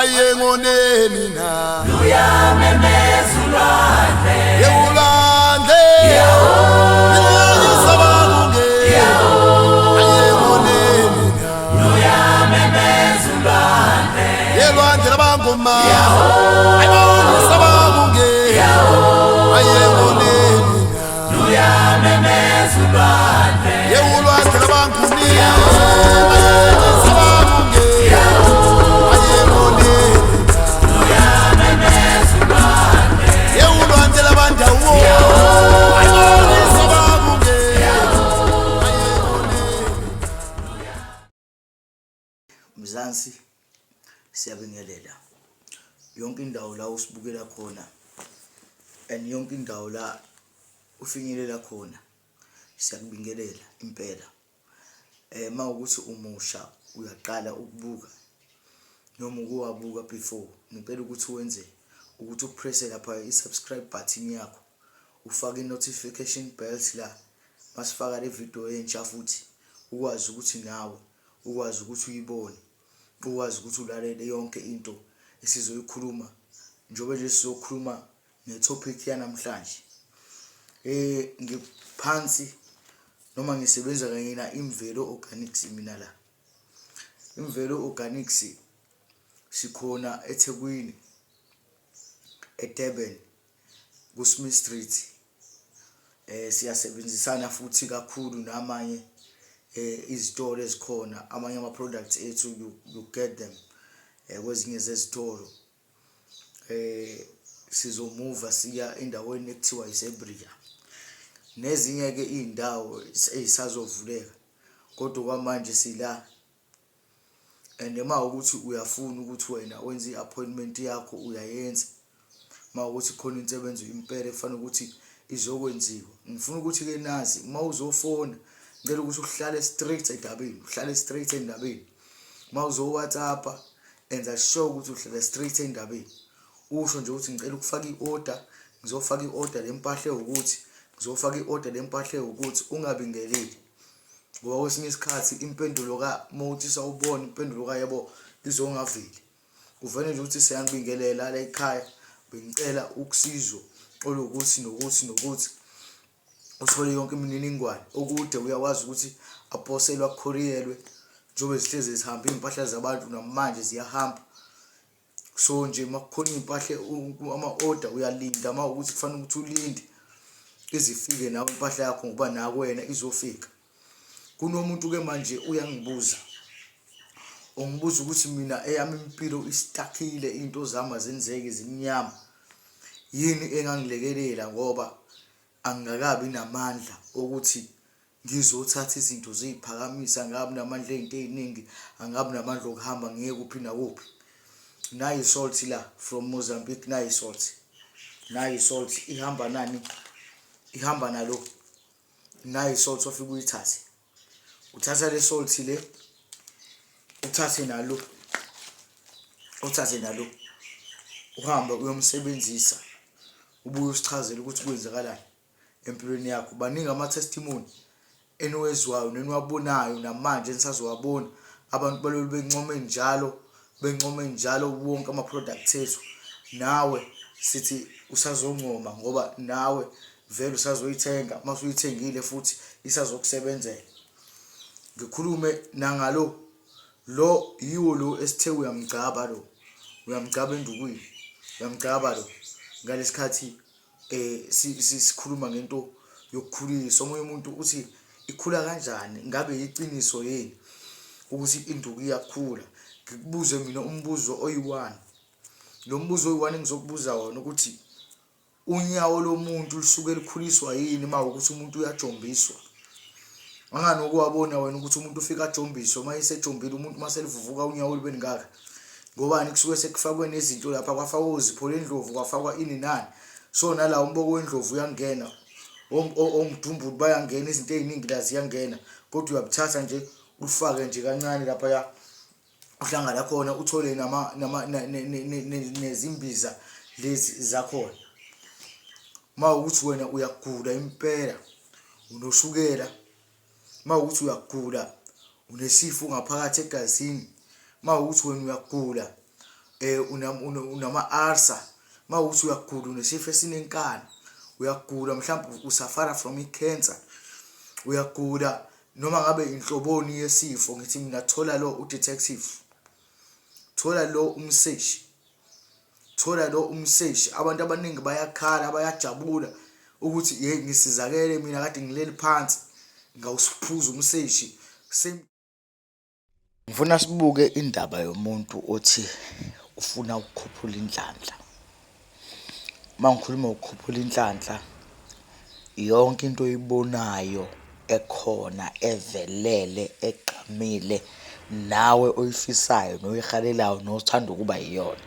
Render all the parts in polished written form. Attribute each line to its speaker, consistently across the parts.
Speaker 1: ayengoneni na
Speaker 2: Luyamemezulwane
Speaker 1: yewulande sababuke ayengoneni na
Speaker 2: Luyamemezulwane
Speaker 1: yelwande labangoma ayibona sababuke ayengoneni na
Speaker 2: Luyamemezulwane
Speaker 1: yewulande labanguni
Speaker 3: Mzansi siyabingelela yonke indawo la usibukela khona and yonke indawo la ufinyelela khona siyakubingelela impela mawukuthi umusha uyaqala ukubuka noma ukuwabuka before ngicela ukuthi wenze ukuthi upress lapha i-subscribe button yakho ufake i-notification bells la masifaka le video entsha futhi ukwazi ukuthi nawe ukwazi ukuthi uyibone ukwazi ukuthi ulalele yonke into esizoyikhuluma njengoba nje sizokhuluma netopic yanamhlanje ngiphansi noma ngisebenza kanye na Imvelo Organics mina la Imvelo Organics sikhona eThekwini eDurban kuSmith Street siyasebenzisana futhi kakhulu namanye izitolo ezikhona amanye ama products ethu you get them kwezinye zezitolo sizomove siya endaweni ekuthiwa iSebria nezinye ke indawo ezisazovuleka kodwa kwamanje sila and ema ukuthi uyafuna ukuthi wena wenze iappointment yakho uyayenza mawukuthi khona insebenzo impela efanele ukuthi izokwenziwa ngifuna ukuthi ke nazi mawuzofona ngicela ukuthi uhlale straight endabeni mawuzo WhatsApp enza sure ukuthi uhlale straight endabeni usho nje ukuthi ngicela ukufaka iorder ngizofaka iorder lempahla ukuthi ngizofaka iorder lempahla ukuthi ungabingeleli ngoba kwesinye isikhathi impendulo ka mawuthi sawubona impendulo ka yebo izongaveli uvene nje ukuthi siyangibingelela la ekhaya bengicela ukusizwa olokuthi nokuthi uthole yonke imininingwane okude uyawazi ukuthi aposelwa courierwe njobe zihleze zihamba impahla zabantu namanje ziyahamba so nje makukhona impahla ama order uyalinda mawukuthi kufanele ukuthi ulinde izifike nawe impahla yakho ngoba nako wena izofika kunomuntu ke manje uyangibuza ungibuza ukuthi mina eyami impilo istakile into zama zenzeke zimnyama yini engangilekelela ngoba angakabi namandla ukuthi ngizothatha izinto ziphakamisa ngabi namandla into eziningi angabi namandla okuhamba ngiye kuphi na kuphi nayi salt la from Mozambique nayi salt ihamba nani ihamba nalo nayi salt ofika uyithathe uthatha le salt le uthathe nalo uhamba uyomsebenzisa ubuye usichazele ukuthi kwenzakalani empilweni yakho baningi ama testimony enowezwayo neniwabonayo namanje nisazowabona abantu balolu bencome njalo wonke ama products ethu nawe sithi usazongoma ngoba nawe vele usazoyithenga masuyithengile futhi isazokusebenzela ngikhulume nangalo lo yiwo lo esithe uyamgcaba endukwini uyamgcaba lo ngalesikhathi sikhuluma ngento yokukhulisa omunye umuntu uthi ikhula kanjani ngabe iqiniso yini ukuthi induku iyakhula ngikubuze mina umbuzo oyi1 lo mbuzo oyi1 engizokubuza wona ukuthi unyawo lomuntu lisuke likhuliswa yini mawukuthi umuntu uyajombiswa angani ukuwabona wena ukuthi umuntu ufika ajombiswa mayisejombile umuntu maselivuvuka unyawo libe ngaka ngobani kusuke sekufakwe nezinto lapha kwafakwa uzipho lendlovu kwafakwa ini nani so nala umboko wendlovu uyangena omdumbu bayangena izinto eziningi la ziyangena kodwa uyabuthatha nje ufake nje kancane lapha ya uhlangana khona uthole nezimbiza lezi zakhona mawukuthi wena uyagula impela unoshukela mawukuthi uyagula unesifo ngaphakathi egazini mawukuthi wena uyagula unama-ulcer, mawukuthi uyagula unesifo esinenkani, uyagula mhlawumbe usafara from i-cancer, uyagula noma ngabe inhloboni yesifo, ngithi mina thola lo udetective, thola lo umseshi, thola lo umseshi. Abantu abaningi bayakhala, bayajabula ukuthi ngisizakele mina kade ngileli phansi ngawusiphuza umseshi. Ngifuna sibuke indaba yomuntu othi ufuna ukukhuphula inhlanhla. Uma ngikhuluma ukukhuphula inhlanhla, yonke into oyibonayo ekhona evelele egqamile nawe oyifisayo noyihalelayo nothanda ukuba yiyona,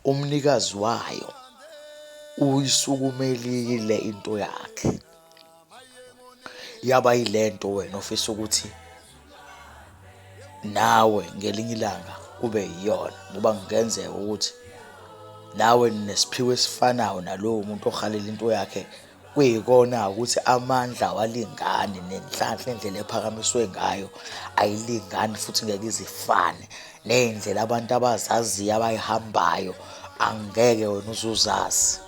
Speaker 3: umnikazi wayo uyisukumelile into yakhe, yaba yilento wena ofisa ukuthi nawe ngelinye ilanga kube yiyona, ngoba kungenzeka ukuthi nawe nesiphiwo esifanayo nalowo muntu ohalela into yakhe, kuyikona ukuthi amandla awalingani nenhlanhla indlela ephakamiswe ngayo ayilingani, futhi ngeke izifane ney'ndlela abantu abazaziyo abayihambayo angeke wena uzuzazi.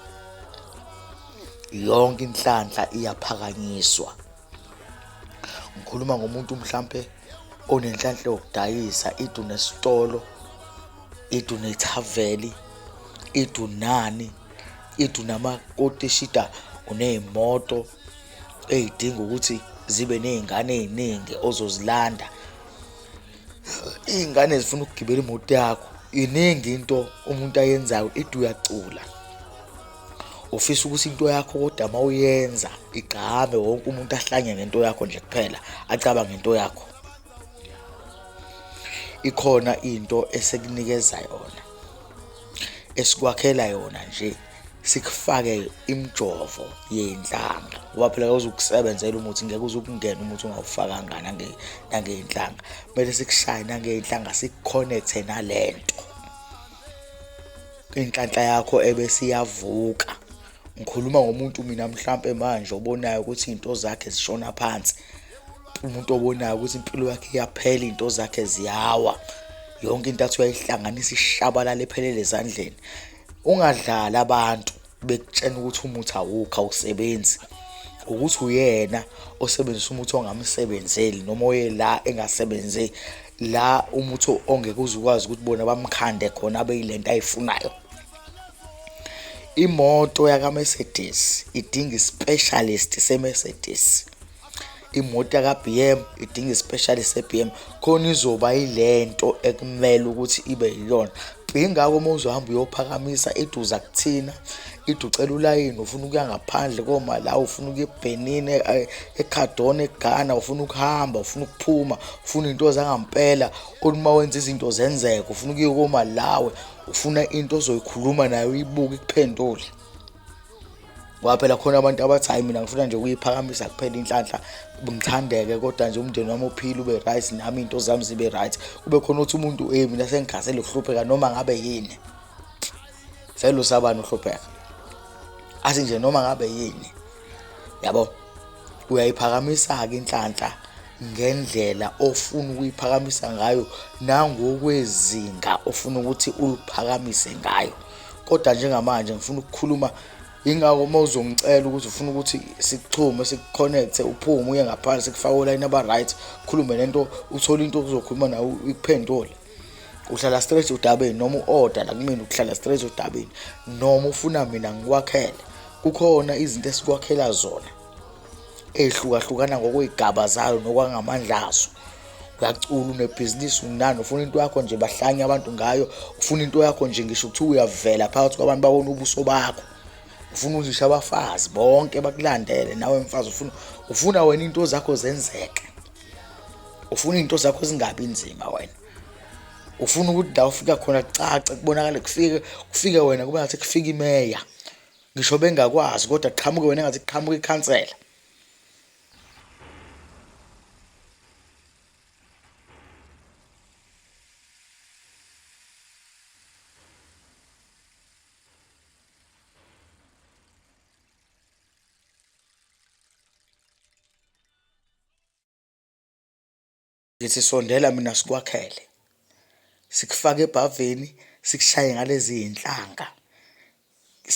Speaker 3: Yonke inhlanhla iyaphakanyiswa. Ngikhuluma ngomuntu mhlampe onenhlanhla yokudayisa, ithi unesitolo, ithi unethaveli, ithi unani, ithi unamakotishida, uney'moto ey'dinga ukuthi zibe ney'ngane ey'ningi ozozilanda, iy'ngane zifuna ukugibela imoto yakho, iningi into umuntu ayenzayo. Ithi uyacula, ufisa ukuthi into yakho kodwa uma uyenza igqame, wonke umuntu ahlanye ngento yakho nje kuphela, acabange ngento yakho. Ikhona into esikunikeza yona, esikwakhela yona nje, sikufake imijovo yey'nhlanga, ngoba phela uzukusebenzela umuthi, ngeke uzukungena umuthi ungawufakanga nangey'nhlanga. Kumele sikushaye nangey'nhlanga, sikukhonekthe nalento, inhlanhla yakho ebese iyavuka. Ngikhuluma ngomuntu mina mhlampe manje obonayo ukuthi iy'nto zakhe zishona phansi, umuntu obonayo ukuthi impilo yakhe iyaphela, iy'nto zakhe ziyawa, yonke into athi uyayihlanganisa ishabalala ephelele ezandleni. Ungadlali abantu bekutshena ukuthi umuthi awukho, awusebenzi, ukuthi uyena osebenzisa umuthi ongamsebenzeli, noma oye la engasebenzi, la umuthi ongeke uzukwazi ukuthi bona bamkhande khona abe yilento ayifunayo. Imoto yaka-Mercedes idinga i-specialist se-Mercedes, imoto yaka-BM idinga i-specialist se-BM, khona izoba yilento ekumele ukuthi ibe yiyona. Ingakho uma uzohamba uyophakamisa, ithi uza kuthina, ithi ucela ulayini, ufuna ukuya ngaphandle koMalawi, ufuna ukuya eBenin, eCardone, eGhana, ufuna ukuhamba, ufuna ukuphuma, ufuna into zangampela, uma wenza izinto zenzeka, ufuna ukuya koMalawi, ufuna into ozoyikhuluma nayo uyibuke ikuphendule. Ngoba phela khona abantu abathi hayi mina ngifuna nje ukuyiphakamisa kuphela inhlanhla, ngithandeke kodwa nje umndeni wami uphile ube right, nami into zami zibe right. Kube khona uthi umuntu mina sengikhasele ukuhlupheka noma ngabe yini. Vele usabani uhlupheka? Athi nje noma ngabe yini. Yabo, uyayiphakamisa-ke inhlanhla ngendlela ofuna ukuyiphakamisa ngayo, nangokwezinga ofuna ukuthi uliphakamise ngayo. Kodwa njengamanje ngifuna ukukhuluma, ingako uma uzongicela ukuthi ufuna ukuthi sikuchume, sikuconnecte, uphume uye ngaphansi, sikufake olayini aba-right, khulume lento, uthole into ozokhuluma nawe ikuphendule. Uhlala straight udabeni, noma u-order la kumina ukuhlala straight udabeni, noma ufuna mina ngikwakhele. Kukhona izinto esikwakhela zona ey'hlukahlukana ngokwey'gaba zayo nokwangamandla azo. Uyacula, unebhizinisi, unani, ufuna into yakho nje bahlanye abantu ngayo, ufuna into yakho nje ngisho kuthiwa uyavela phakathi kwabantu babona ubuso bakho, ufuna uzisho abafazi bonke bakulandele, nawe mfazi ufuna wena into zakho zenzeke, ufuna into zakho zingabi nzima wena, ufuna ukuthi la ufika khona kucace, kubonakale, kufike wena kube ngathi kufika imeya, ngisho bengakwazi kodwa qhamuke wena ngathi qhamuke ikhansela. Ngithi sondela mina sikwakhele, sikufake ebhaveni, sikushaye ngalezi iy'nhlanga,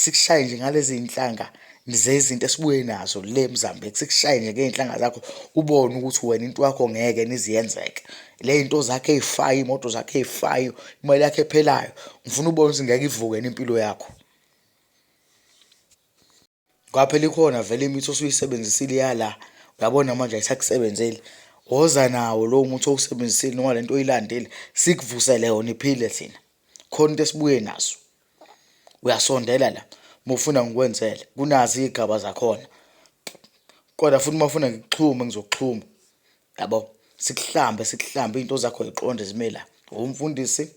Speaker 3: sikushaye nje ngalezi iy'nhlanga zezinto esibuye nazo le eMozambique, sikushaye nje ngey'nhlanga zakho ubone ukuthi wena into yakho ngeke niziyenzeke. Le iy'nto zakho ey'fayo, iy'moto zakho ey'fayo, imali yakho ephelayo, ngifuna ubone ukuthi ngeke ivuke n'impilo yakho. Kwaphela ikhona vele imithi osuyisebenzisile yala, uyabona manje ayisakusebenzeli. Woza nawo lowo muthi owusebenzisile noma lento oyilandile sikuvusele yona iphile thina. Khona into esibuye nazo. Uyasondela la uma ufuna ngikwenzele, kunazo iy'gaba zakhona. Kodwa futhi uma ufuna ngikuxhume ngizokuxhuma. Yabo, sikuhlambe iy'nto zakho y'qonde zime la. Umfundisi.